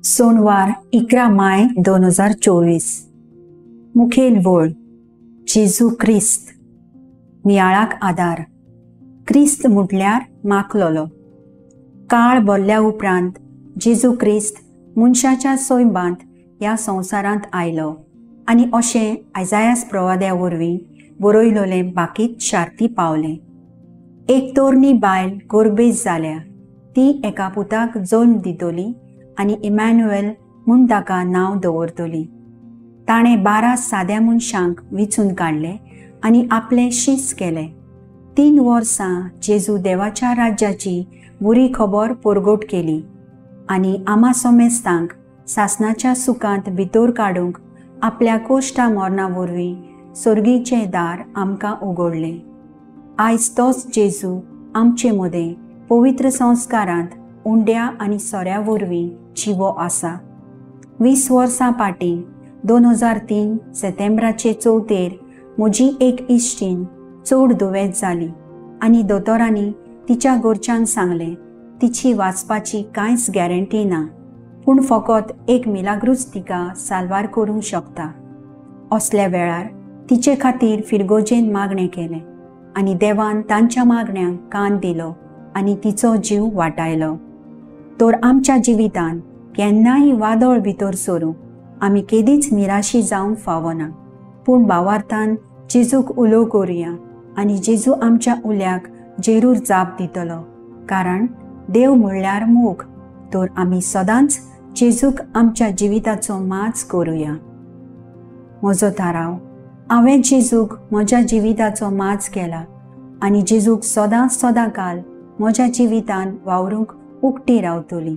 सोनवार 11 माय 2024. मुखेल वळ जेजू क्रिस्त. नियाळाक आदार. क्रिस्त म्हटल्यार माखलोलो. काळ बोल्ल्या उपरांत जेजू क्रिस्त मनशाच्या सोयबांत ह्या संवसारांत आयलो आनी अशें आयजायास प्रवाद्या वरवीं बरयलोलें बाकीत शार्ती पावलें. एक तोरणी बायल गोरबेज जाल्या. ती एका पुताक जल्म दितली आनी इमॅन्युएल म्हूण ताका नांव दवरतली. ताणें 12 साद्या मनशांक विचून काडले आनी आपलें शीस केलें. 3 वर्सां जेजू देवाच्या राज्याची बरी खबर परगट केली आनी आमा सोमेस्तांक सासणाच्या सुखांत भितर काडूंक आपल्या कोश्टा मरणा वरवीं सर्गीचें दार आमकां उगडलें. आयज तोच जेजू आमचे मदें पवित्र संस्कारांत उंड्या आनी सोऱ्या वरवीं जिवो आसा. 20 वर्सां फाटीं 2003 सेतेंब्राचे 4 म्हजी एक इश्टीण चड दुयेंत जाली आनी दोतोरांनी तिच्या घरच्यांक सांगलें तिची वाचपाची कांयच गॅरंटी ना, पूण फकत एक मिलाग्रूच तिका साल्वार करूंक शकता. असल्या वेळार तिचे खातीर फिरगोजेन मागणें केलें आनी देवान तांच्या मागण्यांक कान दिलो आनी तिचो जीव वाटायलो. तर आमच्या जिवितान केन्नाय वादळ भितर सरूंक आमी केदीच निराशी जावंक फावना, पूण भावार्थान जेजूक उलो करुया आनी जेजू आमच्या उल्याक जेरूर जाप दितलो. कारण देव म्हणल्यार मोग. तर आमी सदांच जेजूक आमच्या जिविताचो माज करुया. म्हजो थाराव. हांवें जेजूक म्हज्या जिविताचो माज केला आनी जेजूक सदां काल म्हज्या जिवितान वावरूंक उक्ती रावतली.